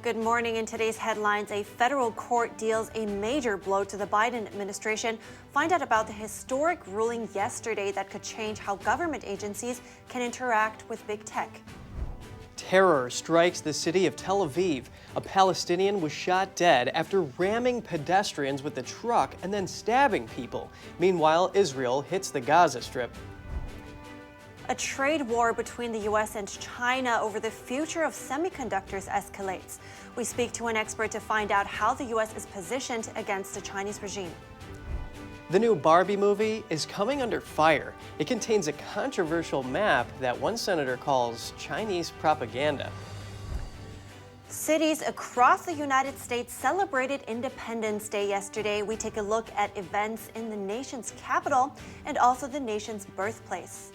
Good morning. In today's headlines, a federal court deals a major blow to the Biden administration. Find out about the historic ruling yesterday that could change how government agencies can interact with big tech. Terror strikes the city of Tel Aviv. A Palestinian was shot dead after ramming pedestrians with a truck and then stabbing people. Meanwhile, Israel hits the Gaza Strip. A trade war between the U.S. and China over the future of semiconductors escalates. We speak to an expert to find out how the U.S. is positioned against the Chinese regime. The new Barbie movie is coming under fire. It contains a controversial map that one senator calls Chinese propaganda. Cities across the United States celebrated Independence Day yesterday. We take a look at events in the nation's capital and also the nation's birthplace.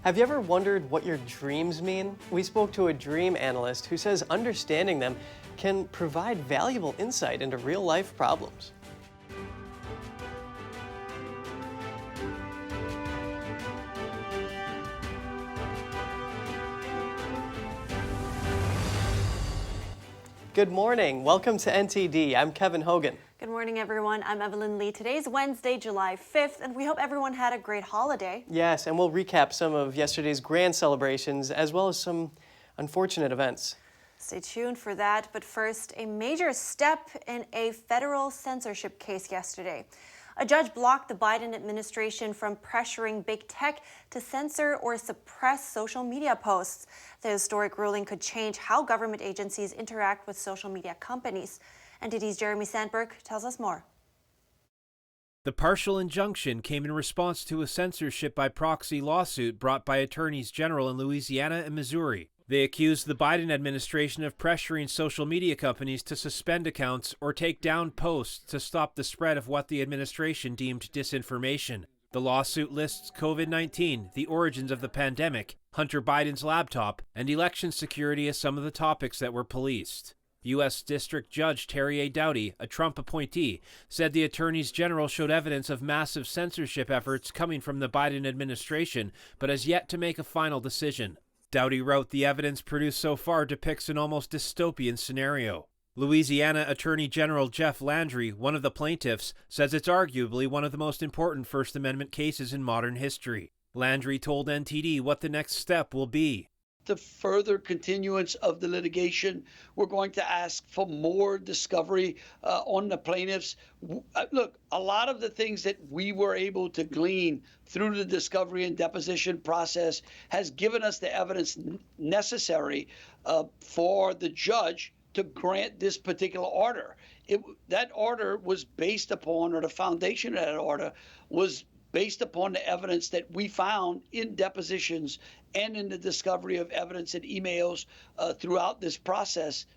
Have you ever wondered what your dreams mean? We spoke to a dream analyst who says understanding them can provide valuable insight into real-life problems. Good morning. Welcome to NTD. I'm Kevin Hogan. Good morning, everyone. I'm Evelyn Lee. Today's Wednesday, July 5th, and we hope everyone had a great holiday. Yes, and we'll recap some of yesterday's grand celebrations as well as some unfortunate events. Stay tuned for that. But first, a major step in a federal censorship case yesterday. A judge blocked the Biden administration from pressuring big tech to censor or suppress social media posts. The historic ruling could change how government agencies interact with social media companies. NTD's Jeremy Sandberg tells us more. The partial injunction came in response to a censorship by proxy lawsuit brought by attorneys general in Louisiana and Missouri. They accused the Biden administration of pressuring social media companies to suspend accounts or take down posts to stop the spread of what the administration deemed disinformation. The lawsuit lists COVID-19, the origins of the pandemic, Hunter Biden's laptop, and election security as some of the topics that were policed. U.S. District Judge Terry A. Doughty, a Trump appointee, said the attorneys general showed evidence of massive censorship efforts coming from the Biden administration, but has yet to make a final decision. Doughty wrote the evidence produced so far depicts an almost dystopian scenario. Louisiana Attorney General Jeff Landry, one of the plaintiffs, says it's arguably one of the most important First Amendment cases in modern history. Landry told NTD what the next step will be. The further continuance of the litigation, we're going to ask for more discovery on the plaintiffs. Look, a lot of the things that we were able to glean through the discovery and deposition process has given us the evidence necessary for the judge to grant this particular order. That order was based upon, or the foundation of that order was based upon the evidence that we found in depositions and in the discovery of evidence and emails throughout this process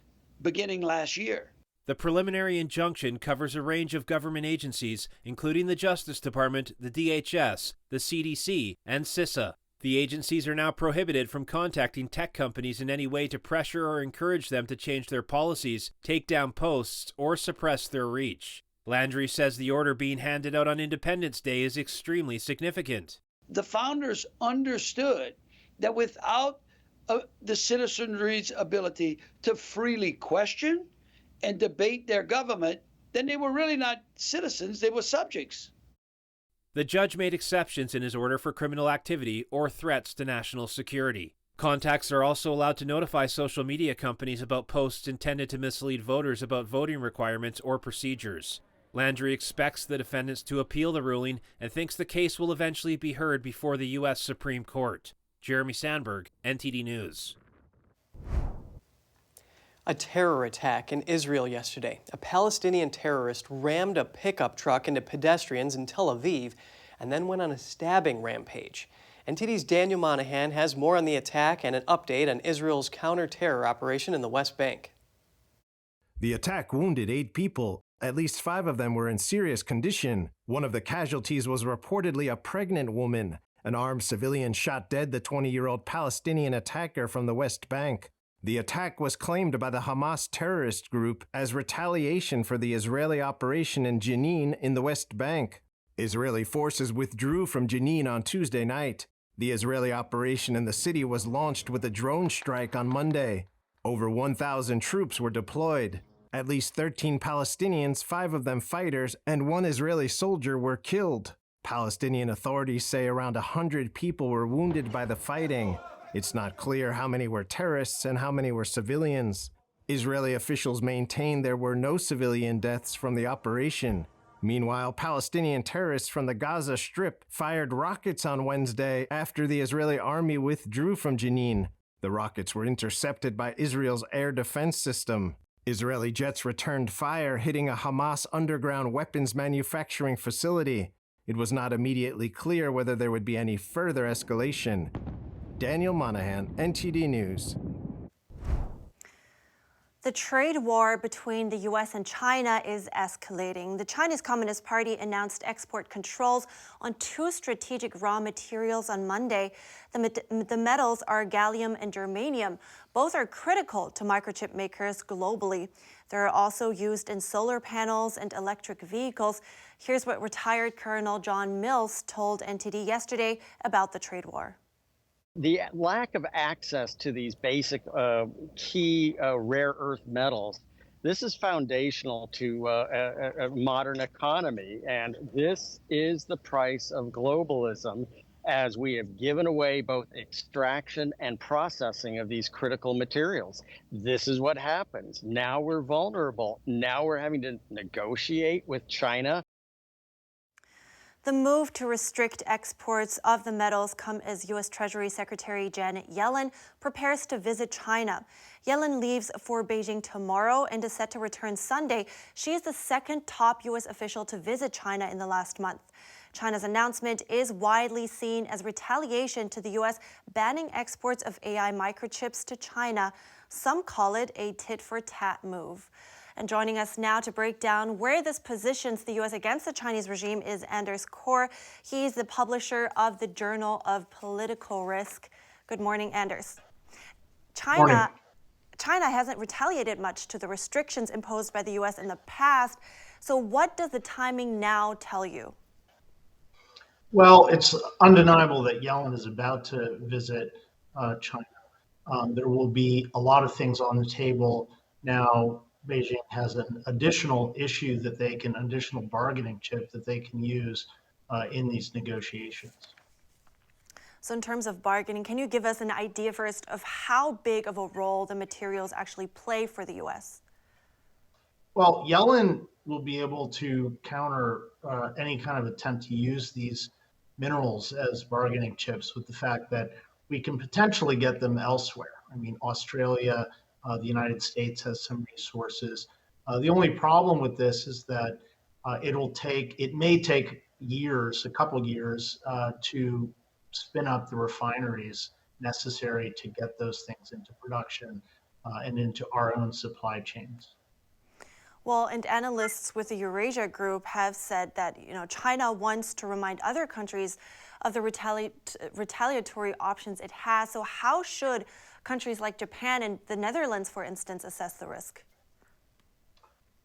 beginning last year. The preliminary injunction covers a range of government agencies, including the Justice Department, the DHS, the CDC, and CISA. The agencies are now prohibited from contacting tech companies in any way to pressure or encourage them to change their policies, take down posts, or suppress their reach. Landry says the order being handed out on Independence Day is extremely significant. The founders understood that without the citizenry's ability to freely question and debate their government, then they were really not citizens, they were subjects. The judge made exceptions in his order for criminal activity or threats to national security. Contacts are also allowed to notify social media companies about posts intended to mislead voters about voting requirements or procedures. Landry expects the defendants to appeal the ruling and thinks the case will eventually be heard before the U.S. Supreme Court. Jeremy Sandberg, NTD News. A terror attack in Israel yesterday. A Palestinian terrorist rammed a pickup truck into pedestrians in Tel Aviv and then went on a stabbing rampage. NTD's Daniel Monahan has more on the attack and an update on Israel's counter-terror operation in the West Bank. The attack wounded 8 people. At least 5 of them were in serious condition. One of the casualties was reportedly a pregnant woman. An armed civilian shot dead the 20-year-old Palestinian attacker from the West Bank. The attack was claimed by the Hamas terrorist group as retaliation for the Israeli operation in Jenin in the West Bank. Israeli forces withdrew from Jenin on Tuesday night. The Israeli operation in the city was launched with a drone strike on Monday. Over 1,000 troops were deployed. At least 13 Palestinians, 5 of them fighters, and 1 Israeli soldier were killed. Palestinian authorities say around 100 people were wounded by the fighting. It's not clear how many were terrorists and how many were civilians. Israeli officials maintain there were no civilian deaths from the operation. Meanwhile, Palestinian terrorists from the Gaza Strip fired rockets on Wednesday after the Israeli army withdrew from Jenin. The rockets were intercepted by Israel's air defense system. Israeli jets returned fire, hitting a Hamas underground weapons manufacturing facility. It was not immediately clear whether there would be any further escalation. Daniel Monahan, NTD News. The trade war between the U.S. and China is escalating. The Chinese Communist Party announced export controls on 2 strategic raw materials on Monday. The metals are gallium and germanium. Both are critical to microchip makers globally. They're also used in solar panels and electric vehicles. Here's what retired Colonel John Mills told NTD yesterday about the trade war. The lack of access to these basic key rare earth metals, this is foundational to a modern economy. And this is the price of globalism, as we have given away both extraction and processing of these critical materials. This is what happens. Now we're vulnerable. Now we're having to negotiate with China. The move to restrict exports of the metals come as U.S. Treasury Secretary Janet Yellen prepares to visit China. Yellen leaves for Beijing tomorrow and is set to return Sunday. She is the second top U.S. official to visit China in the last month. China's announcement is widely seen as retaliation to the U.S. banning exports of AI microchips to China. Some call it a tit-for-tat move. And joining us now to break down where this positions the U.S. against the Chinese regime is Anders Kaur. He's the publisher of the Journal of Political Risk. Good morning, Anders. China hasn't retaliated much to the restrictions imposed by the U.S. in the past. So what does the timing now tell you? Well, it's undeniable that Yellen is about to visit China. There will be a lot of things on the table now. Beijing has an additional issue additional bargaining chip that they can use in these negotiations. So in terms of bargaining, can you give us an idea first of how big of a role the materials actually play for the U.S.? Well, Yellen will be able to counter any kind of attempt to use these minerals as bargaining chips with the fact that we can potentially get them elsewhere. I mean, Australia, the United States has some resources. The only problem with this is that it may take years, a couple of years, to spin up the refineries necessary to get those things into production and into our own supply chains. Well, and analysts with the Eurasia Group have said that China wants to remind other countries of the retaliatory options it has. So how should countries like Japan and the Netherlands, for instance, assess the risk?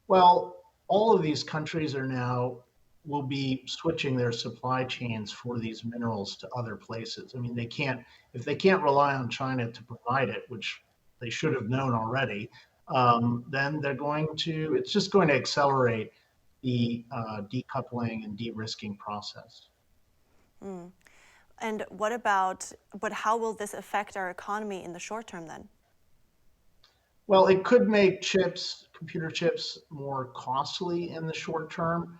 Well, all of these countries will be switching their supply chains for these minerals to other places. I mean, if they can't rely on China to provide it, which they should have known already, then it's just going to accelerate the decoupling and de-risking process. And how will this affect our economy in the short term then? Well, it could make computer chips, more costly in the short term.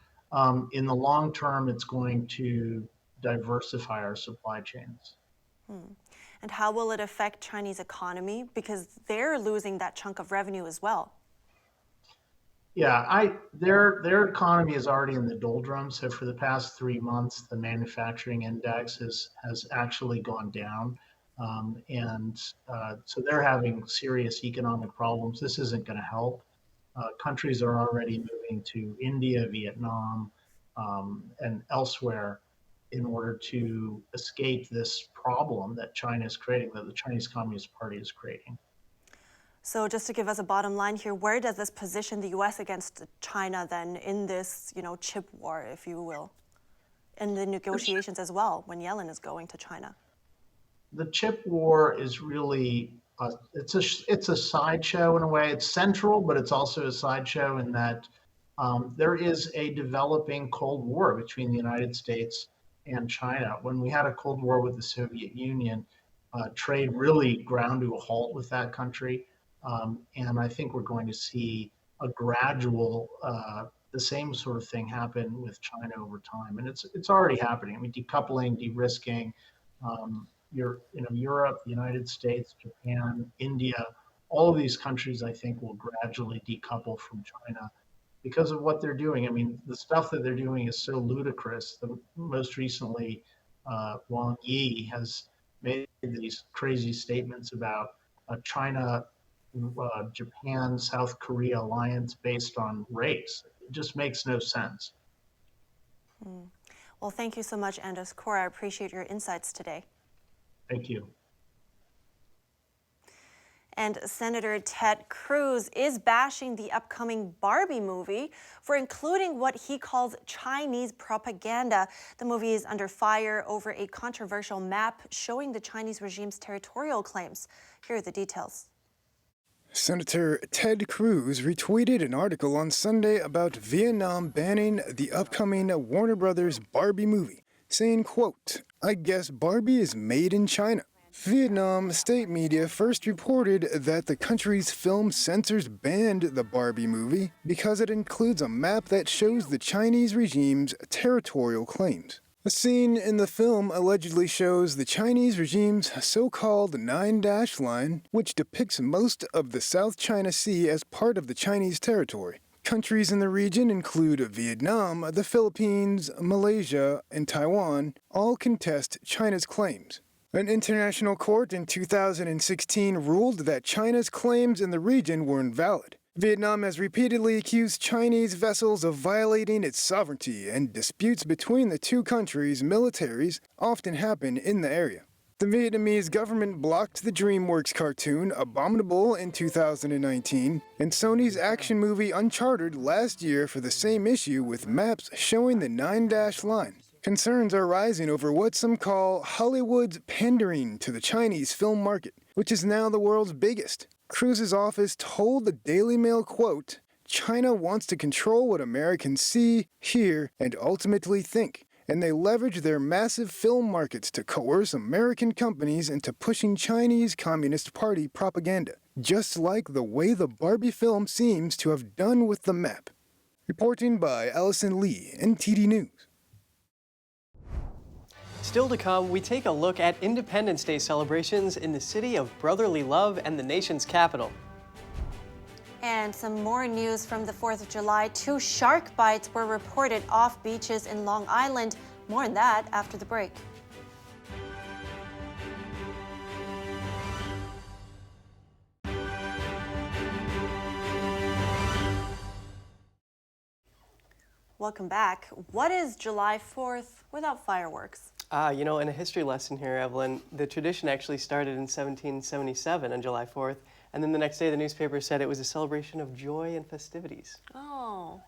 In the long term, it's going to diversify our supply chains. And how will it affect Chinese economy? Because they're losing that chunk of revenue as well. Yeah, their economy is already in the doldrums. So for the past 3 months, the manufacturing index has actually gone down. So they're having serious economic problems. This isn't going to help. Countries are already moving to India, Vietnam, and elsewhere in order to escape this problem that China is creating, that the Chinese Communist Party is creating. So just to give us a bottom line here, where does this position the U.S. against China then in this, chip war, if you will, and the negotiations as well when Yellen is going to China? The chip war is really it's a sideshow in a way. It's central, but it's also a sideshow in that there is a developing Cold War between the United States and China. When we had a Cold War with the Soviet Union, trade really ground to a halt with that country. And I think we're going to see a gradual, the same sort of thing happen with China over time. And it's already happening. I mean, decoupling, de-risking, Europe, the United States, Japan, India, all of these countries, I think, will gradually decouple from China because of what they're doing. I mean, the stuff that they're doing is so ludicrous. Most recently, Wang Yi has made these crazy statements about China, Japan, South Korea alliance based on race. It just makes no sense. Well, thank you so much, Anders Cora. I appreciate your insights today. Thank you. And Senator Ted Cruz is bashing the upcoming Barbie movie for including what he calls Chinese propaganda. The movie is under fire over a controversial map showing the Chinese regime's territorial claims. Here are the details. Senator Ted Cruz retweeted an article on Sunday about Vietnam banning the upcoming Warner Brothers Barbie movie, saying, quote, "I guess Barbie is made in China." Vietnam state media first reported that the country's film censors banned the Barbie movie because it includes a map that shows the Chinese regime's territorial claims. A scene in the film allegedly shows the Chinese regime's so-called 9-dash line, which depicts most of the South China Sea as part of the Chinese territory. Countries in the region include Vietnam, the Philippines, Malaysia, and Taiwan, all contest China's claims. An international court in 2016 ruled that China's claims in the region were invalid. Vietnam has repeatedly accused Chinese vessels of violating its sovereignty, and disputes between the two countries' militaries often happen in the area. The Vietnamese government blocked the DreamWorks cartoon Abominable in 2019, and Sony's action movie Uncharted last year for the same issue with maps showing the 9-dash line. Concerns are rising over what some call Hollywood's pandering to the Chinese film market, which is now the world's biggest. Cruz's office told the Daily Mail, quote, "China wants to control what Americans see, hear, and ultimately think, and they leverage their massive film markets to coerce American companies into pushing Chinese Communist Party propaganda, just like the way the Barbie film seems to have done with the map." Reporting by Allison Lee, NTD News. Still to come, we take a look at Independence Day celebrations in the city of brotherly love and the nation's capital. And some more news from the 4th of July. 2 shark bites were reported off beaches in Long Island. More on that after the break. Welcome back. What is July 4th without fireworks? In a history lesson here, Evelyn, the tradition actually started in 1777 on July 4th, and then the next day the newspaper said it was a celebration of joy and festivities. Oh,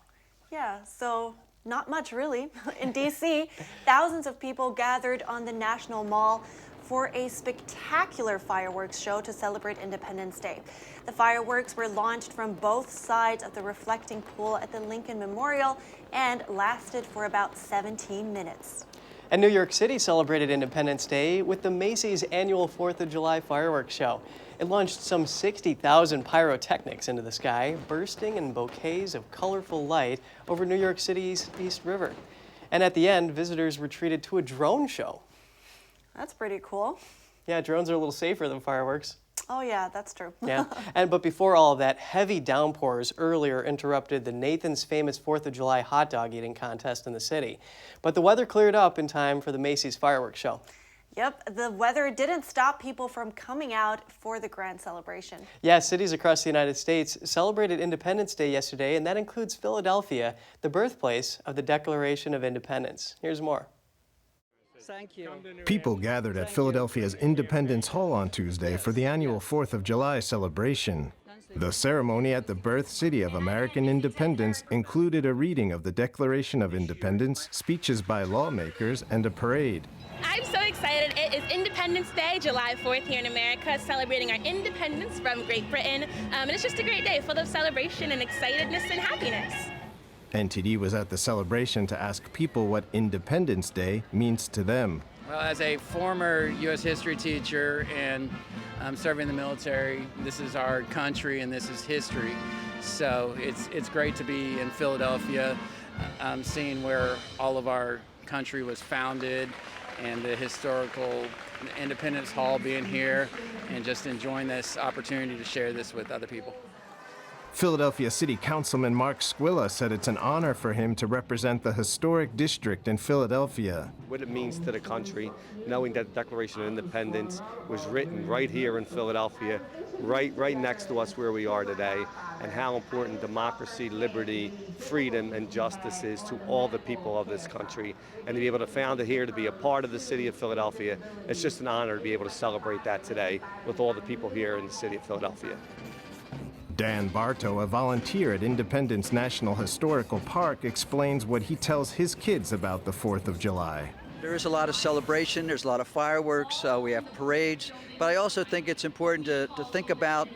yeah, so not much really. In D.C., thousands of people gathered on the National Mall for a spectacular fireworks show to celebrate Independence Day. The fireworks were launched from both sides of the reflecting pool at the Lincoln Memorial and lasted for about 17 minutes. And New York City celebrated Independence Day with the Macy's annual 4th of July fireworks show. It launched some 60,000 pyrotechnics into the sky, bursting in bouquets of colorful light over New York City's East River. And at the end, visitors were treated to a drone show. That's pretty cool. Yeah, drones are a little safer than fireworks. Oh yeah, that's true. Yeah, but before all of that, heavy downpours earlier interrupted the Nathan's famous 4th of July hot dog eating contest in the city. But the weather cleared up in time for the Macy's fireworks show. Yep, the weather didn't stop people from coming out for the grand celebration. Yeah, cities across the United States celebrated Independence Day yesterday, and that includes Philadelphia, the birthplace of the Declaration of Independence. Here's more. Thank you. People gathered at Philadelphia's Independence Hall on Tuesday for the annual 4th of July celebration. The ceremony at the birth city of American independence included a reading of the Declaration of Independence, speeches by lawmakers, and a parade. I'm so excited. It is Independence Day, July 4th here in America, celebrating our independence from Great Britain. And it's just a great day, full of celebration and excitedness and happiness. NTD was at the celebration to ask people what Independence Day means to them. Well, as a former U.S. history teacher and serving in the military, this is our country and this is history. So it's great to be in Philadelphia, seeing where all of our country was founded and the historical Independence Hall being here and just enjoying this opportunity to share this with other people. Philadelphia City Councilman Mark Squilla said it's an honor for him to represent the historic district in Philadelphia. What it means to the country, knowing that the Declaration of Independence was written right here in Philadelphia, right next to us where we are today, and how important democracy, liberty, freedom, and justice is to all the people of this country. And to be able to found it here, to be a part of the city of Philadelphia, it's just an honor to be able to celebrate that today with all the people here in the city of Philadelphia. Dan Bartow, a volunteer at Independence National Historical Park, explains what he tells his kids about the 4th of July. There is a lot of celebration, there's a lot of fireworks, we have parades, but I also think it's important to think about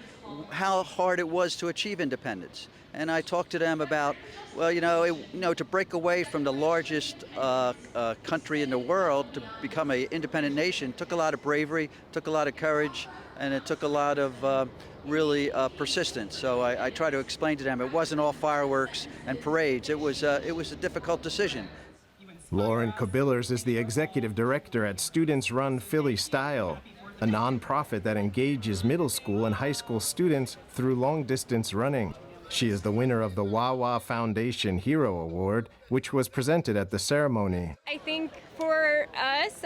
how hard it was to achieve independence. And I talked to them about, well, to break away from the largest country in the world to become an independent nation took a lot of bravery, took a lot of courage, and it took a lot of really persistence. So I try to explain to them it wasn't all fireworks and parades. It was a difficult decision. Lauren Kobillers is the executive director at Students Run Philly Style, a nonprofit that engages middle school and high school students through long-distance running. She is the winner of the Wawa Foundation Hero Award, which was presented at the ceremony. I think for us,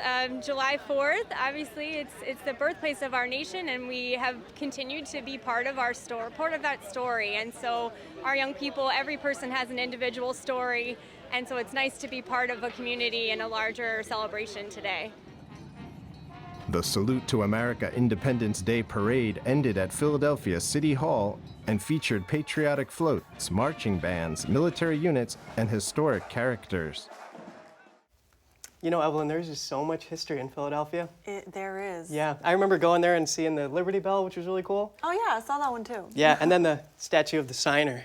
July 4th, obviously it's the birthplace of our nation, and we have continued to be part of that story. And so our young people, every person has an individual story, and so it's nice to be part of a community and a larger celebration today. The Salute to America Independence Day parade ended at Philadelphia City Hall and featured patriotic floats, marching bands, military units, and historic characters. You know, Evelyn, there's just so much history in Philadelphia. There is. Yeah, I remember going there and seeing the Liberty Bell, which was really cool. Oh yeah, I saw that one too. Yeah, and then the statue of the signer.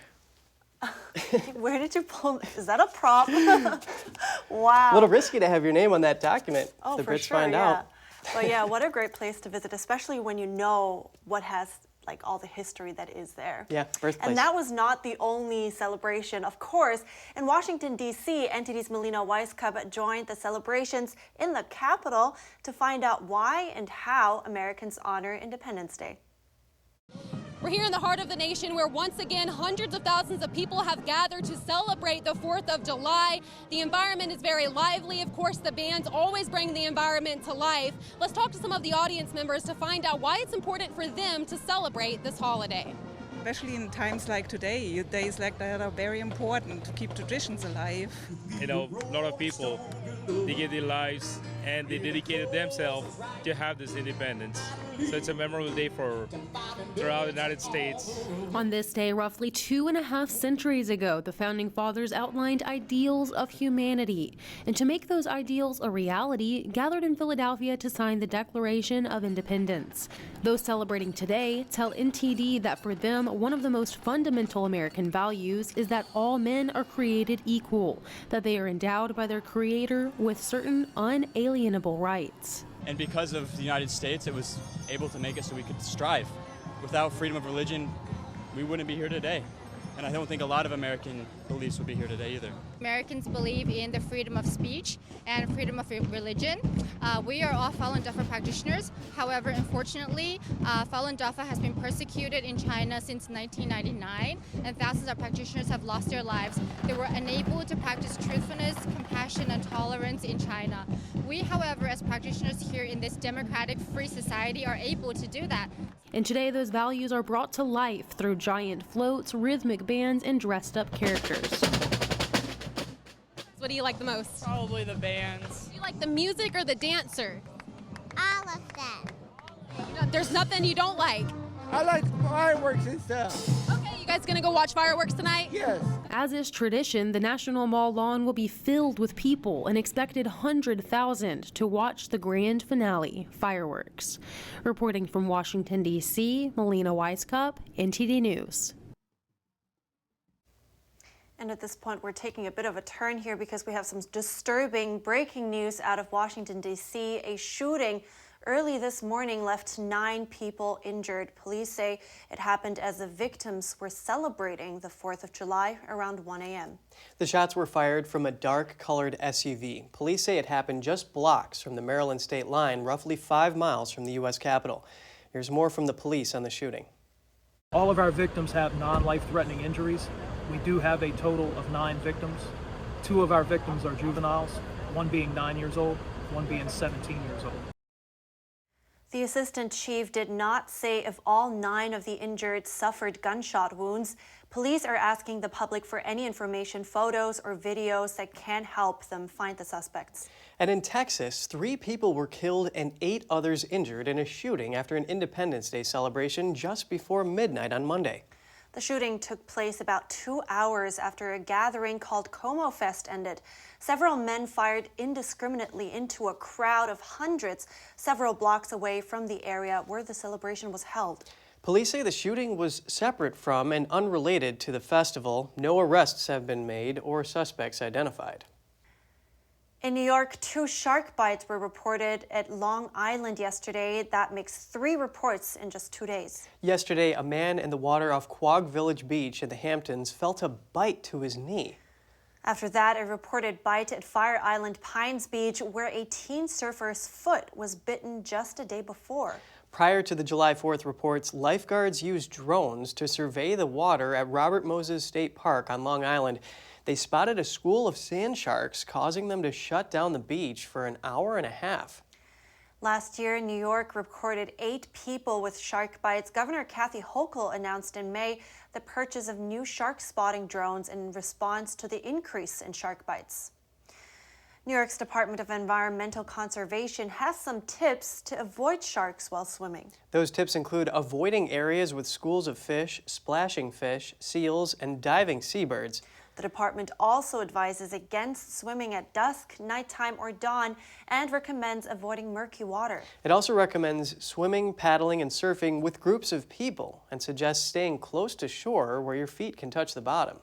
Where did you pull? Is that a prop? Wow. A little risky to have your name on that document. Oh, the for Brits sure, find yeah. out. But yeah, what a great place to visit, especially when you know what has like all the history that is there. Yeah, birthplace. And that was not the only celebration. Of course, in Washington, D.C., NTD's Melina Weisskopf joined the celebrations in the Capitol to find out why and how Americans honor Independence Day. We're here in the heart of the nation where once again hundreds of thousands of people have gathered to celebrate the 4th of July. The environment is very lively. Of course, the bands always bring the environment to life. Let's talk to some of the audience members to find out why it's important for them to celebrate this holiday. Especially in times like today, days like that are very important to keep traditions alive. You know, a lot of people, they give their lives and they dedicated themselves to have this independence. So it's a memorable day throughout the United States. On this day, roughly 2.5 centuries ago, the Founding Fathers outlined ideals of humanity. And to make those ideals a reality, gathered in Philadelphia to sign the Declaration of Independence. Those celebrating today tell NTD that for them, one of the most fundamental American values is that all men are created equal, that they are endowed by their Creator with certain unalienable rights. And because of the United States, it was able to make it so we could strive. Without freedom of religion, we wouldn't be here today. And I don't think a lot of American beliefs would be here today either. Americans believe in the freedom of speech and freedom of religion. We are all Falun Dafa practitioners. However, unfortunately, Falun Dafa has been persecuted in China since 1999, and thousands of practitioners have lost their lives. They were unable to practice truthfulness, compassion, and tolerance in China. We, however, as practitioners here in this democratic, free society, are able to do that. And today, those values are brought to life through giant floats, rhythmic bands, and dressed-up characters. What do you like the most? Probably the bands. Do you like the music or the dancer? All of them. There's nothing you don't like? I like fireworks and stuff. Okay, you guys gonna go watch fireworks tonight? Yes. As is tradition, the National Mall lawn will be filled with people, an expected 100,000 to watch the grand finale, fireworks. Reporting from Washington, D.C., Melina Weisskopf, NTD News. And at this point, we're taking a bit of a turn here because we have some disturbing breaking news out of Washington, D.C. A shooting early this morning left 9 people injured. Police say it happened as the victims were celebrating the 4th of July around 1 a.m. The shots were fired from a dark-colored SUV. Police say it happened just blocks from the Maryland state line, roughly 5 miles from the U.S. Capitol. Here's more from the police on the shooting. All of our victims have non-life-threatening injuries. We do have a total of 9 victims. 2 of our victims are juveniles, one being 9 years old, one being 17 years old. The assistant chief did not say if all 9 of the injured suffered gunshot wounds. Police are asking the public for any information, photos or videos that can help them find the suspects. And in Texas, 3 people were killed and 8 others injured in a shooting after an Independence Day celebration just before midnight on Monday. The shooting took place about 2 hours after a gathering called Como Fest ended. Several men fired indiscriminately into a crowd of hundreds several blocks away from the area where the celebration was held. Police say the shooting was separate from and unrelated to the festival. No arrests have been made or suspects identified. In New York, 2 shark bites were reported at Long Island yesterday. That makes 3 reports in just 2 days. Yesterday, a man in the water off Quogue Village Beach in the Hamptons felt a bite to his knee. After that, a reported bite at Fire Island Pines Beach, where a teen surfer's foot was bitten just a day before. Prior to the July 4th reports, lifeguards used drones to survey the water at Robert Moses State Park on Long Island. They spotted a school of sand sharks, causing them to shut down the beach for an hour and a half. Last year, New York recorded 8 people with shark bites. Governor Kathy Hochul announced in May the purchase of new shark spotting drones in response to the increase in shark bites. New York's Department of Environmental Conservation has some tips to avoid sharks while swimming. Those tips include avoiding areas with schools of fish, splashing fish, seals, and diving seabirds. The department also advises against swimming at dusk, nighttime, or dawn, and recommends avoiding murky water. It also recommends swimming, paddling, and surfing with groups of people and suggests staying close to shore where your feet can touch the bottom.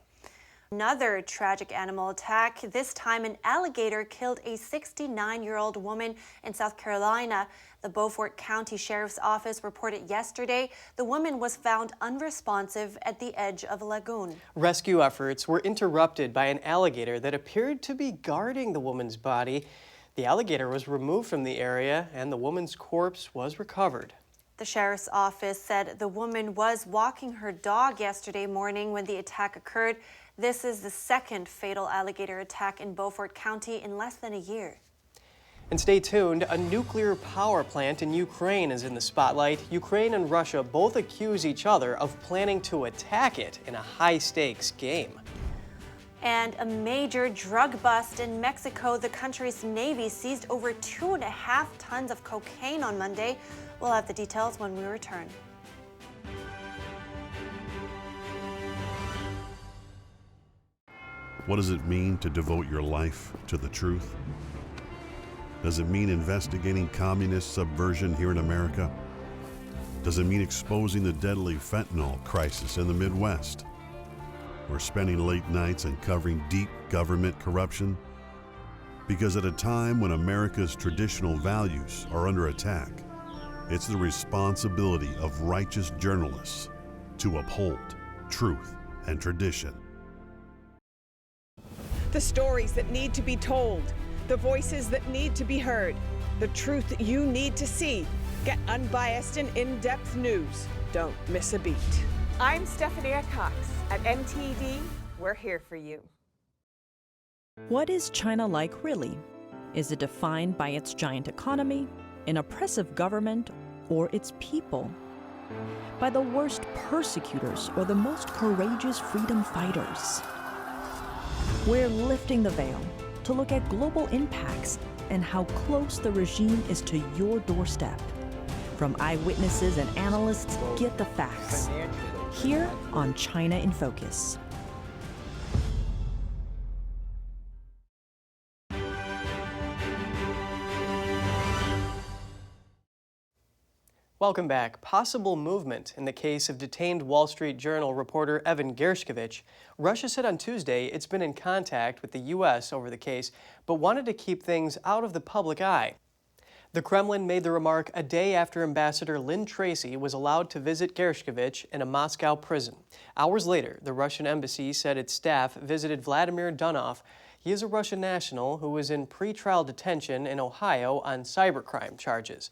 Another tragic animal attack. This time, an alligator killed a 69-year-old woman in South Carolina. The Beaufort County Sheriff's Office reported yesterday the woman was found unresponsive at the edge of a lagoon. Rescue efforts were interrupted by an alligator that appeared to be guarding the woman's body. The alligator was removed from the area and the woman's corpse was recovered. The sheriff's office said the woman was walking her dog yesterday morning when the attack occurred. This is the 2nd fatal alligator attack in Beaufort County in less than a year. And stay tuned, a nuclear power plant in Ukraine is in the spotlight. Ukraine and Russia both accuse each other of planning to attack it in a high-stakes game. And a major drug bust in Mexico. The country's Navy seized over 2.5 tons of cocaine on Monday. We'll have the details when we return. What does it mean to devote your life to the truth? Does it mean investigating communist subversion here in America? Does it mean exposing the deadly fentanyl crisis in the Midwest? Or spending late nights and covering deep government corruption? Because at a time when America's traditional values are under attack, it's the responsibility of righteous journalists to uphold truth and tradition. The stories that need to be told, the voices that need to be heard, the truth that you need to see. Get unbiased and in-depth news. Don't miss a beat. I'm Stephanie Cox. At NTD, we're here for you. What is China like really? Is it defined by its giant economy, an oppressive government, or its people? By the worst persecutors or the most courageous freedom fighters? We're lifting the veil to look at global impacts and how close the regime is to your doorstep. From eyewitnesses and analysts, get the facts. Here on China in Focus. Welcome back. Possible movement in the case of detained Wall Street Journal reporter Evan Gershkovich. Russia said on Tuesday it's been in contact with the U.S. over the case, but wanted to keep things out of the public eye. The Kremlin made the remark a day after Ambassador Lynn Tracy was allowed to visit Gershkovich in a Moscow prison. Hours later, the Russian embassy said its staff visited Vladimir Dunov. He is a Russian national who was in pretrial detention in Ohio on cybercrime charges.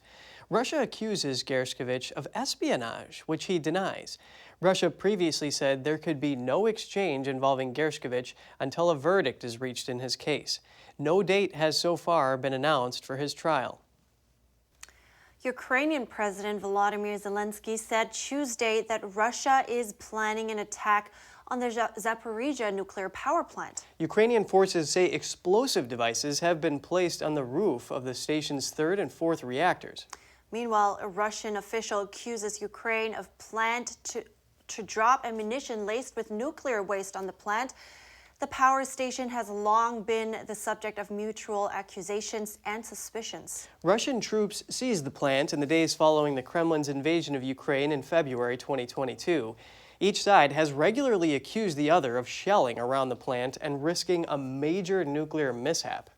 Russia accuses Gershkovich of espionage, which he denies. Russia previously said there could be no exchange involving Gershkovich until a verdict is reached in his case. No date has so far been announced for his trial. Ukrainian President Volodymyr Zelensky said Tuesday that Russia is planning an attack on the Zaporizhzhia nuclear power plant. Ukrainian forces say explosive devices have been placed on the roof of the station's third and fourth reactors. Meanwhile, a Russian official accuses Ukraine of planned to drop ammunition laced with nuclear waste on the plant. The power station has long been the subject of mutual accusations and suspicions. Russian troops seized the plant in the days following the Kremlin's invasion of Ukraine in February 2022. Each side has regularly accused the other of shelling around the plant and risking a major nuclear mishap.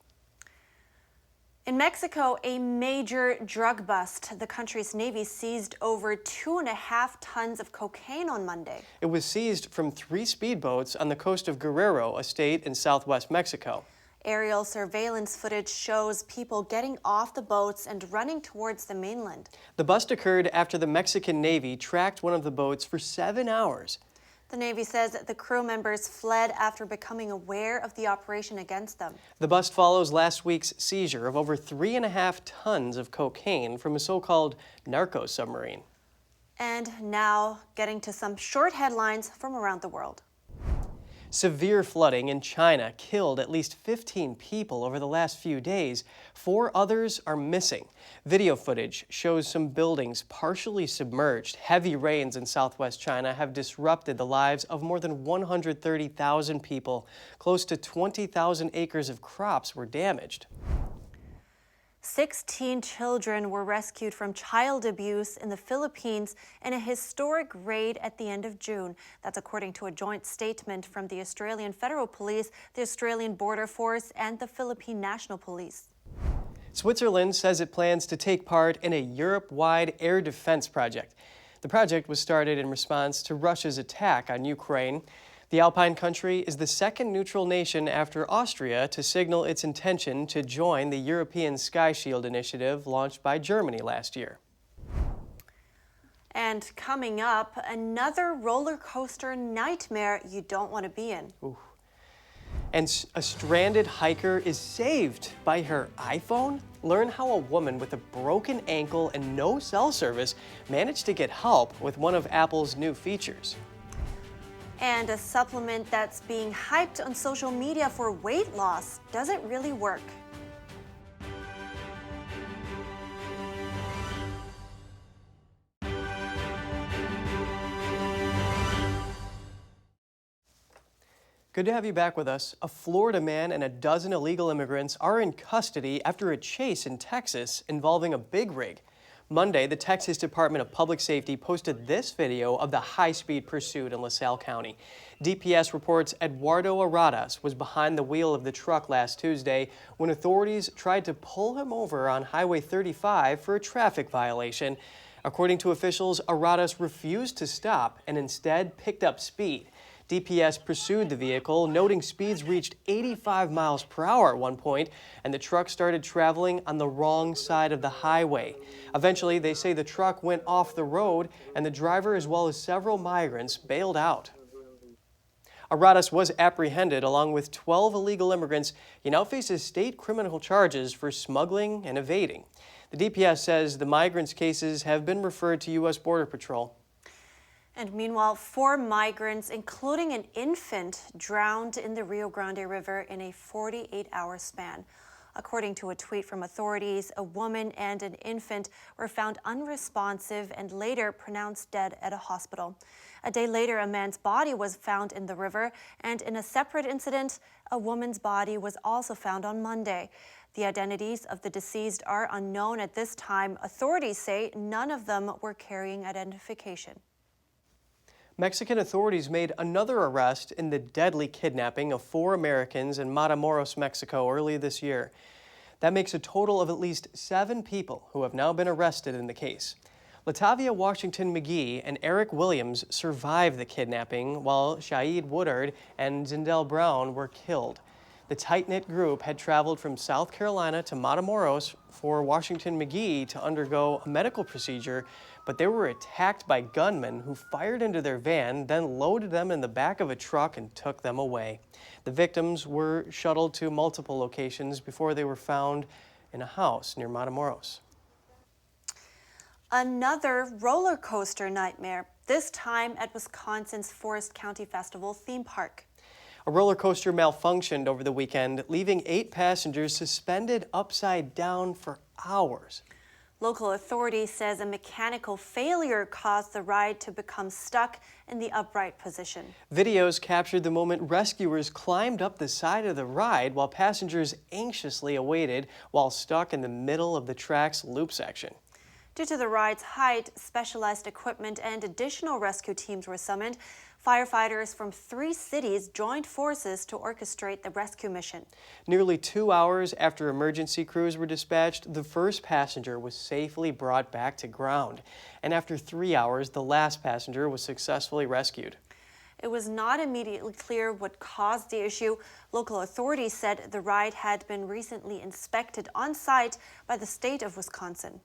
In Mexico, a major drug bust. The country's Navy seized over 2.5 tons of cocaine on Monday. It was seized from 3 speedboats on the coast of Guerrero, a state in southwest Mexico. Aerial surveillance footage shows people getting off the boats and running towards the mainland. The bust occurred after the Mexican Navy tracked one of the boats for 7 hours. The Navy says that the crew members fled after becoming aware of the operation against them. The bust follows last week's seizure of over 3.5 tons of cocaine from a so-called narco submarine. And now, getting to some short headlines from around the world. Severe flooding in China killed at least 15 people over the last few days. 4 others are missing. Video footage shows some buildings partially submerged. Heavy rains in southwest China have disrupted the lives of more than 130,000 people. Close to 20,000 acres of crops were damaged. 16 children were rescued from child abuse in the Philippines in a historic raid at the end of June. That's according to a joint statement from the Australian Federal Police, the Australian Border Force, and the Philippine National Police. Switzerland says it plans to take part in a Europe-wide air defense project. The project was started in response to Russia's attack on Ukraine. The Alpine country is the second neutral nation after Austria to signal its intention to join the European Sky Shield initiative launched by Germany last year. And coming up, another roller coaster nightmare you don't want to be in. Ooh. And a stranded hiker is saved by her iPhone? Learn how a woman with a broken ankle and no cell service managed to get help with one of Apple's new features. And a supplement that's being hyped on social media for weight loss. Does it really work? Good to have you back with us. A Florida man and a dozen illegal immigrants are in custody after a chase in Texas involving a big rig. Monday, the Texas Department of Public Safety posted this video of the high-speed pursuit in LaSalle County. DPS reports Eduardo Aradas was behind the wheel of the truck last Tuesday when authorities tried to pull him over on Highway 35 for a traffic violation. According to officials, Aradas refused to stop and instead picked up speed. DPS pursued the vehicle, noting speeds reached 85 miles per hour at one point, and the truck started traveling on the wrong side of the highway. Eventually, they say the truck went off the road, and the driver, as well as several migrants, bailed out. Aradas was apprehended along with 12 illegal immigrants. He now faces state criminal charges for smuggling and evading. The DPS says the migrants' cases have been referred to U.S. Border Patrol. And meanwhile, 4 migrants, including an infant, drowned in the Rio Grande River in a 48-hour span. According to a tweet from authorities, a woman and an infant were found unresponsive and later pronounced dead at a hospital. A day later, a man's body was found in the river, and in a separate incident, a woman's body was also found on Monday. The identities of the deceased are unknown at this time. Authorities say none of them were carrying identification. Mexican authorities made another arrest in the deadly kidnapping of 4 Americans in Matamoros, Mexico early this year. That makes a total of at least 7 people who have now been arrested in the case. Latavia Washington McGee and Eric Williams survived the kidnapping, while Shaid Woodard and Zindel Brown were killed. The tight-knit group had traveled from South Carolina to Matamoros for Washington McGee to undergo a medical procedure, but they were attacked by gunmen who fired into their van, then loaded them in the back of a truck and took them away. The victims were shuttled to multiple locations before they were found in a house near Matamoros. Another roller coaster nightmare, this time at Wisconsin's Forest County Festival theme park. A roller coaster malfunctioned over the weekend, leaving 8 passengers suspended upside down for hours. Local authorities says a mechanical failure caused the ride to become stuck in the upright position. Videos captured the moment rescuers climbed up the side of the ride while passengers anxiously awaited while stuck in the middle of the track's loop section. Due to the ride's height, specialized equipment and additional rescue teams were summoned. Firefighters from 3 cities joined forces to orchestrate the rescue mission. Nearly 2 hours after emergency crews were dispatched, the first passenger was safely brought back to ground. And after 3 hours, the last passenger was successfully rescued. It was not immediately clear what caused the issue. Local authorities said the ride had been recently inspected on site by the state of Wisconsin.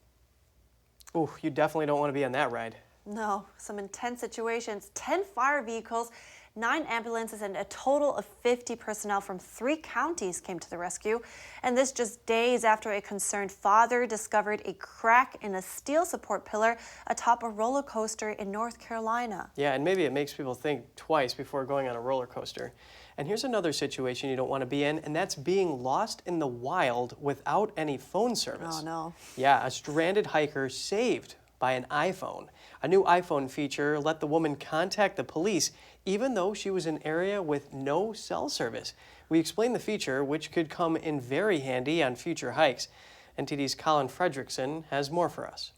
Ooh, you definitely don't want to be on that ride. No, some intense situations. 10 fire vehicles, 9 ambulances, and a total of 50 personnel from 3 counties came to the rescue. And this just days after a concerned father discovered a crack in a steel support pillar atop a roller coaster in North Carolina. Yeah, and maybe it makes people think twice before going on a roller coaster. And here's another situation you don't want to be in, and that's being lost in the wild without any phone service. Oh, no. Yeah, a stranded hiker saved by an iPhone. A new iPhone feature let the woman contact the police even though she was in an area with no cell service. We explained the feature, which could come in very handy on future hikes. NTD's Colin Fredrickson has more for us.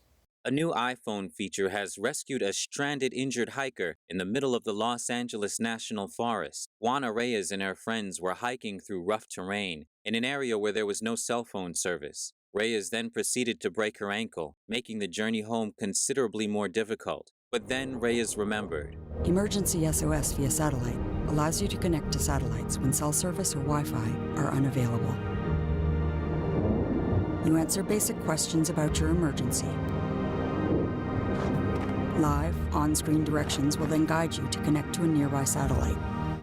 A new iPhone feature has rescued a stranded injured hiker in the middle of the Los Angeles National Forest. Juana Reyes and her friends were hiking through rough terrain in an area where there was no cell phone service. Reyes then proceeded to break her ankle, making the journey home considerably more difficult. But then Reyes remembered. Emergency SOS via satellite allows you to connect to satellites when cell service or Wi-Fi are unavailable. You answer basic questions about your emergency. Live, on-screen directions will then guide you to connect to a nearby satellite.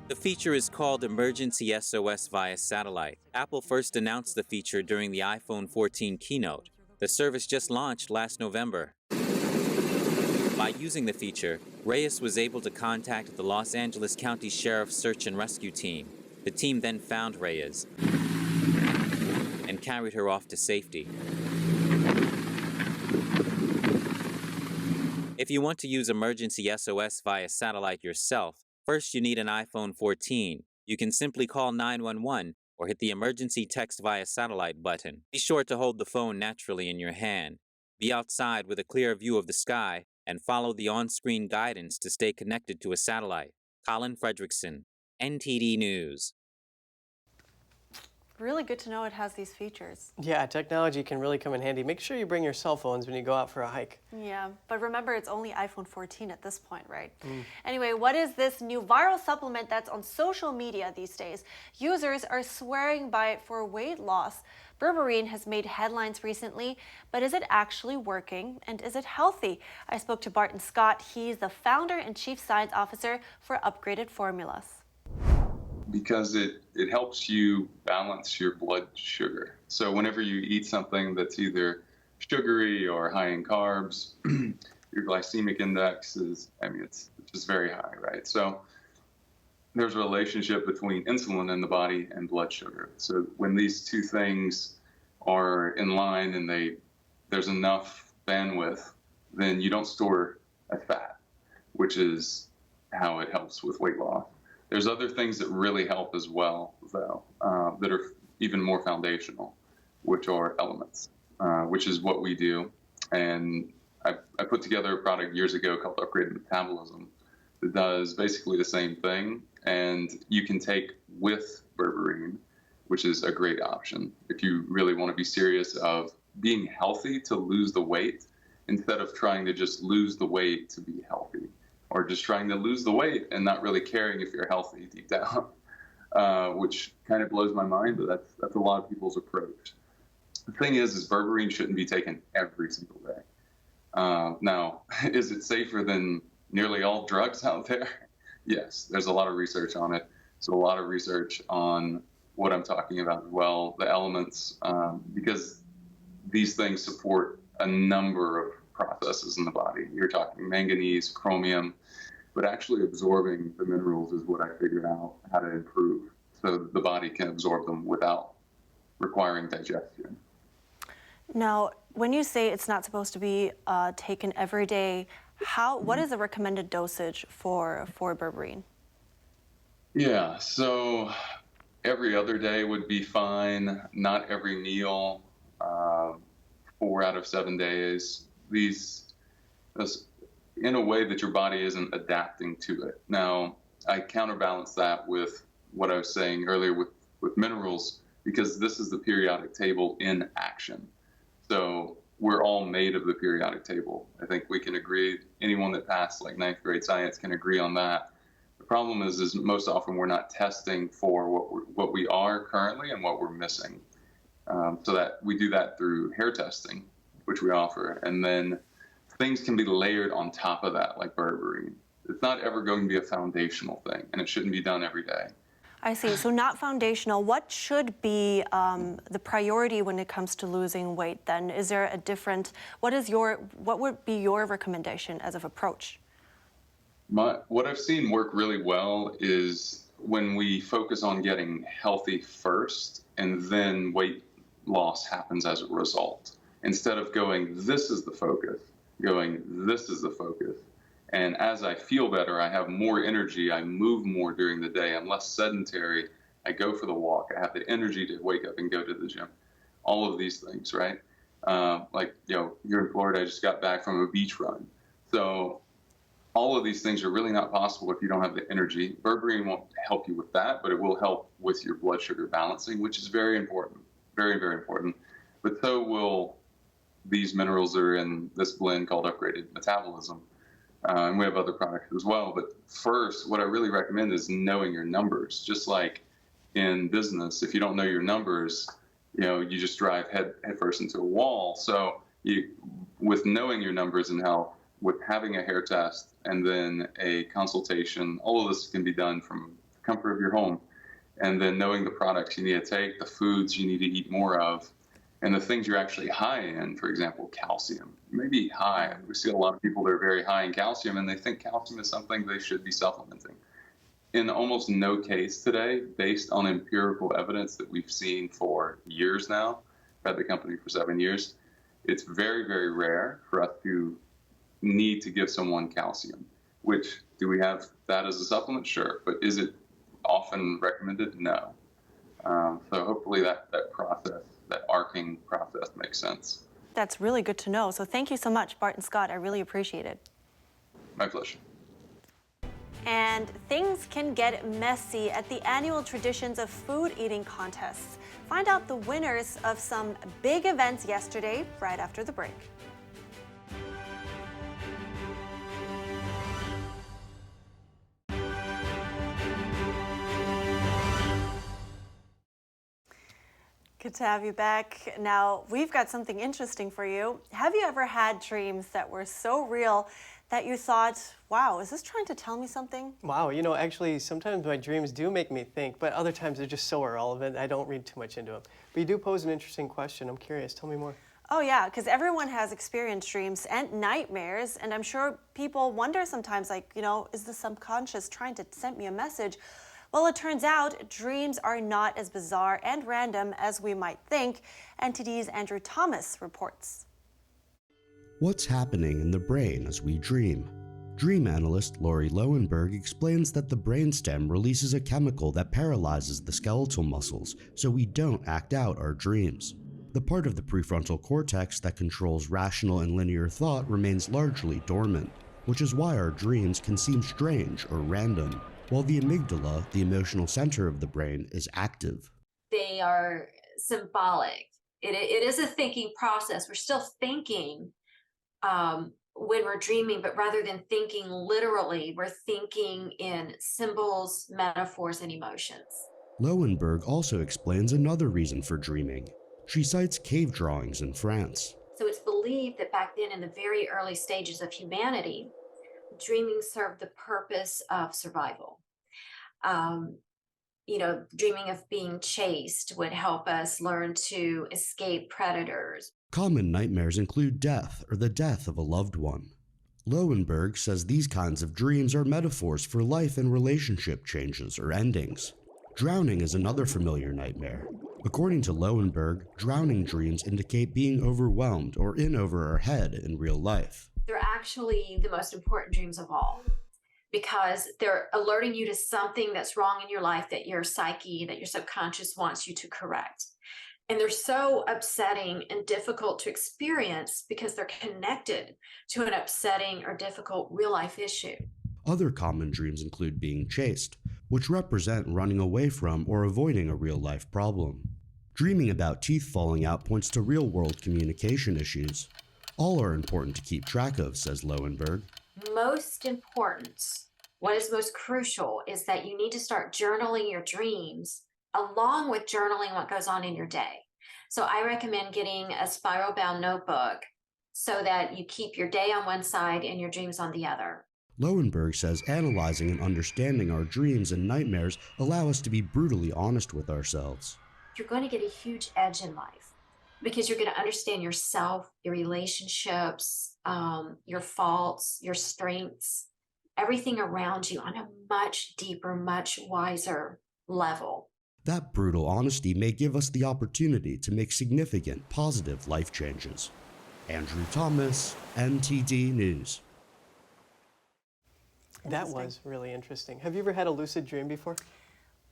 The feature is called Emergency SOS via Satellite. Apple first announced the feature during the iPhone 14 keynote. The service just launched last November. By using the feature, Reyes was able to contact the Los Angeles County Sheriff's Search and Rescue Team. The team then found Reyes and carried her off to safety. If you want to use Emergency SOS via satellite yourself, first you need an iPhone 14. You can simply call 911 or hit the Emergency Text via Satellite button. Be sure to hold the phone naturally in your hand. Be outside with a clear view of the sky and follow the on-screen guidance to stay connected to a satellite. Colin Fredrickson, NTD News. Really good to know it has these features. Yeah, technology can really come in handy. Make sure you bring your cell phones when you go out for a hike. Yeah, but remember it's only iPhone 14 at this point, right? Anyway, what is this new viral supplement that's on social media these days? Users are swearing by it for weight loss. Berberine has made headlines recently, but is it actually working and is it healthy? I spoke to Barton Scott. He's the founder and chief science officer for Upgraded Formulas. Because it helps you balance your blood sugar. So whenever you eat something that's either sugary or high in carbs, your glycemic index is, it's just very high, right? So there's a relationship between insulin in the body and blood sugar. So when these two things are in line and there's enough bandwidth, then you don't store as fat, which is how it helps with weight loss. There's other things that really help as well, though, that are even more foundational, which are elements, which is what we do. And I put together a product years ago called Upgraded Metabolism that does basically the same thing. And you can take with berberine, which is a great option if you really want to be serious of being healthy to lose the weight, instead of trying to just lose the weight to be healthy, or just trying to lose the weight and not really caring if you're healthy deep down, which kind of blows my mind, but that's a lot of people's approach. The thing is berberine shouldn't be taken every single day. Now, is it safer than nearly all drugs out there? Yes, there's a lot of research on it. So a lot of research on what I'm talking about as well, the elements, because these things support a number of processes in the body. You're talking manganese, chromium, but actually absorbing the minerals is what I figured out how to improve, so the body can absorb them without requiring digestion. Now, when you say it's not supposed to be taken every day, what is the recommended dosage for berberine? Yeah, so every other day would be fine. Not every meal. 4 out of 7 days. These, in a way that your body isn't adapting to it. Now, I counterbalance that with what I was saying earlier with minerals, because this is the periodic table in action. So we're all made of the periodic table. I think we can agree, anyone that passed like 9th grade science can agree on that. The problem is most often we're not testing for what we are currently and what we're missing. So that we do that through hair testing, which we offer. And then things can be layered on top of that, like berberine. It's not ever going to be a foundational thing, and it shouldn't be done every day. I see. So not foundational. What should be the priority when it comes to losing weight then? Is there a different, what would be your recommendation as of approach? What I've seen work really well is when we focus on getting healthy first, and then weight loss happens as a result. Instead of going, this is the focus, going, this is the focus. And as I feel better, I have more energy, I move more during the day, I'm less sedentary, I go for the walk, I have the energy to wake up and go to the gym. All of these things, right? Like, here in Florida, I just got back from a beach run. So all of these things are really not possible if you don't have the energy. Berberine won't help you with that, but it will help with your blood sugar balancing, which is very important, very, very important. But so will these minerals that are in this blend called Upgraded Metabolism. And we have other products as well. But first, what I really recommend is knowing your numbers. Just like in business, if you don't know your numbers, you just drive head first into a wall. So with knowing your numbers in health, with having a hair test and then a consultation, all of this can be done from the comfort of your home. And then knowing the products you need to take, the foods you need to eat more of, and the things you're actually high in, for example, calcium. You may be high. We see a lot of people that are very high in calcium, and they think calcium is something they should be supplementing. In almost no case today, based on empirical evidence that we've seen for years now, I've had the company for 7 years, it's very, very rare for us to need to give someone calcium. Which, do we have that as a supplement? Sure. But is it often recommended? No. So hopefully that process, that arcing process makes sense. That's really good to know. So thank you so much, Bart and Scott. I really appreciate it. My pleasure. And things can get messy at the annual Traditions of Food Eating contests. Find out the winners of some big events yesterday, right after the break. Good to have you back. Now, we've got something interesting for you. Have you ever had dreams that were so real that you thought, wow, is this trying to tell me something? Wow, actually, sometimes my dreams do make me think, but other times they're just so irrelevant, I don't read too much into them. But you do pose an interesting question. I'm curious. Tell me more. Oh, yeah, because everyone has experienced dreams and nightmares, and I'm sure people wonder sometimes, like, is the subconscious trying to send me a message? Well, it turns out dreams are not as bizarre and random as we might think. NTD's Andrew Thomas reports. What's happening in the brain as we dream? Dream analyst Lori Lowenberg explains that the brainstem releases a chemical that paralyzes the skeletal muscles, so we don't act out our dreams. The part of the prefrontal cortex that controls rational and linear thought remains largely dormant, which is why our dreams can seem strange or random, while the amygdala, the emotional center of the brain, is active. They are symbolic. It is a thinking process. We're still thinking when we're dreaming, but rather than thinking literally, we're thinking in symbols, metaphors, and emotions. Lowenberg also explains another reason for dreaming. She cites cave drawings in France. So it's believed that back then in the very early stages of humanity, dreaming served the purpose of survival. Dreaming of being chased would help us learn to escape predators. Common nightmares include death or the death of a loved one. Lowenberg says these kinds of dreams are metaphors for life and relationship changes or endings. Drowning is another familiar nightmare. According to Lowenberg, drowning dreams indicate being overwhelmed or in over our head in real life. They're actually the most important dreams of all because they're alerting you to something that's wrong in your life that your psyche, that your subconscious wants you to correct. And they're so upsetting and difficult to experience because they're connected to an upsetting or difficult real life issue. Other common dreams include being chased, which represent running away from or avoiding a real-life problem. Dreaming about teeth falling out points to real-world communication issues. All are important to keep track of, says Lowenberg. Most important, what is most crucial, is that you need to start journaling your dreams along with journaling what goes on in your day. So I recommend getting a spiral-bound notebook so that you keep your day on one side and your dreams on the other. Lowenberg says analyzing and understanding our dreams and nightmares allow us to be brutally honest with ourselves. You're going to get a huge edge in life because you're going to understand yourself, your relationships, your faults, your strengths, everything around you on a much deeper, much wiser level. That brutal honesty may give us the opportunity to make significant, positive life changes. Andrew Thomas, NTD News. That was really interesting. Have you ever had a lucid dream before?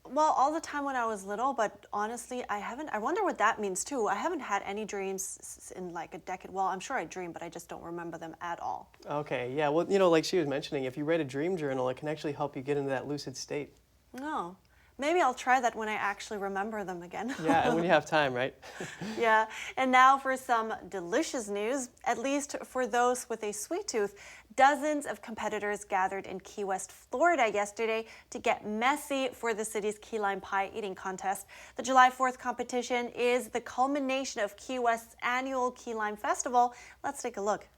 Well, all the time when I was little, but honestly, I haven't. I wonder what that means too. I haven't had any dreams in like a decade. Well, I'm sure I dream, but I just don't remember them at all. Okay, yeah. Well, like she was mentioning, if you write a dream journal, it can actually help you get into that lucid state. No. Maybe I'll try that when I actually remember them again. Yeah, and when you have time, right? Yeah, and now for some delicious news, at least for those with a sweet tooth. Dozens of competitors gathered in Key West, Florida yesterday to get messy for the city's key lime pie eating contest. The July 4th competition is the culmination of Key West's annual Key Lime Festival. Let's take a look.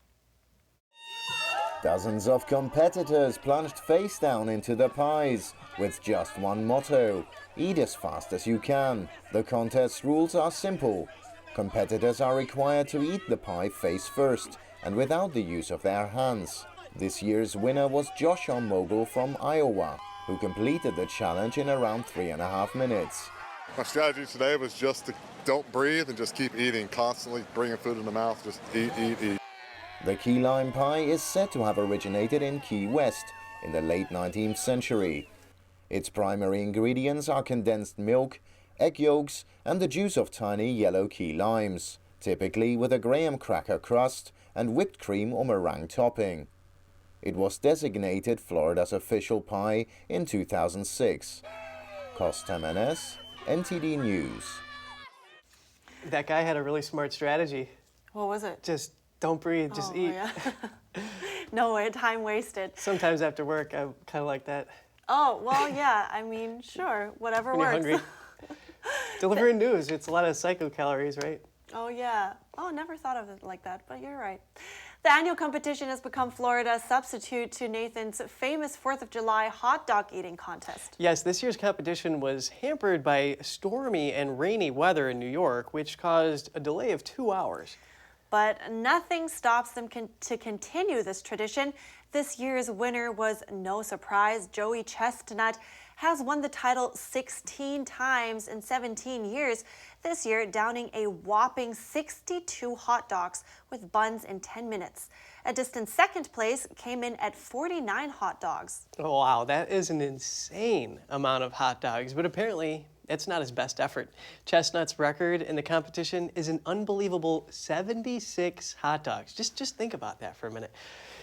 Dozens of competitors plunged face down into the pies with just one motto: eat as fast as you can. The contest rules are simple. Competitors are required to eat the pie face first and without the use of their hands. This year's winner was Joshua Mogul from Iowa, who completed the challenge in around 3.5 minutes. My strategy today was just to don't breathe and just keep eating, constantly bringing food in the mouth, just eat, eat, eat. The key lime pie is said to have originated in Key West in the late 19th century. Its primary ingredients are condensed milk, egg yolks, and the juice of tiny yellow key limes, typically with a graham cracker crust and whipped cream or meringue topping. It was designated Florida's official pie in 2006. Costa Menes, NTD News. That guy had a really smart strategy. What was it? Just don't breathe, just eat. Yeah. No way, time wasted. Sometimes after work, I'm kind of like that. Oh, well, yeah, I mean, sure, whatever when works. You're hungry. Delivering news, it's a lot of psychocalories, right? Oh, yeah. Oh, never thought of it like that, but you're right. The annual competition has become Florida's substitute to Nathan's famous 4th of July hot dog eating contest. Yes, this year's competition was hampered by stormy and rainy weather in New York, which caused a delay of 2 hours. But nothing stops them to continue this tradition. This year's winner was no surprise. Joey Chestnut has won the title 16 times in 17 years. This year, downing a whopping 62 hot dogs with buns in 10 minutes. A distant second place came in at 49 hot dogs. Oh, wow, that is an insane amount of hot dogs, but apparently it's not his best effort. Chestnut's record in the competition is an unbelievable 76 hot dogs. Just think about that for a minute.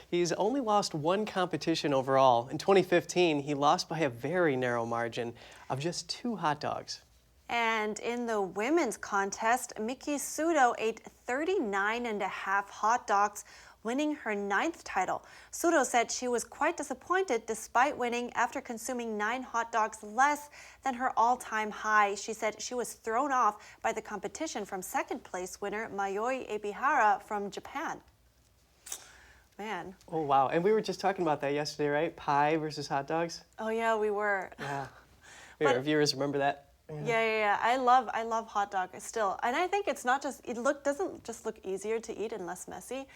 He's only lost one competition overall. In 2015, he lost by a very narrow margin of just 2 hot dogs. And in the women's contest, Miki Sudo ate 39.5 hot dogs, winning her 9th title. Sudo said she was quite disappointed despite winning after consuming 9 hot dogs less than her all-time high. She said she was thrown off by the competition from second place winner Mayoi Ebihara from Japan. Man. Oh, wow. And we were just talking about that yesterday, right? Pie versus hot dogs? Oh, yeah, we were. Yeah. Our viewers remember that? Yeah. I love hot dog still. And I think it's not just, doesn't just look easier to eat and less messy,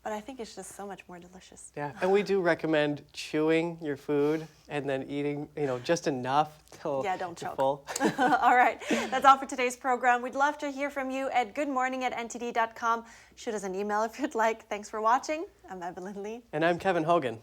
but I think it's just so much more delicious. Yeah, and we do recommend chewing your food and then eating, just enough till don't you're choke. full. All right, that's all for today's program. We'd love to hear from you at goodmorning@ntd.com. Shoot us an email if you'd like. Thanks for watching. I'm Evelyn Lee. And I'm Kevin Hogan.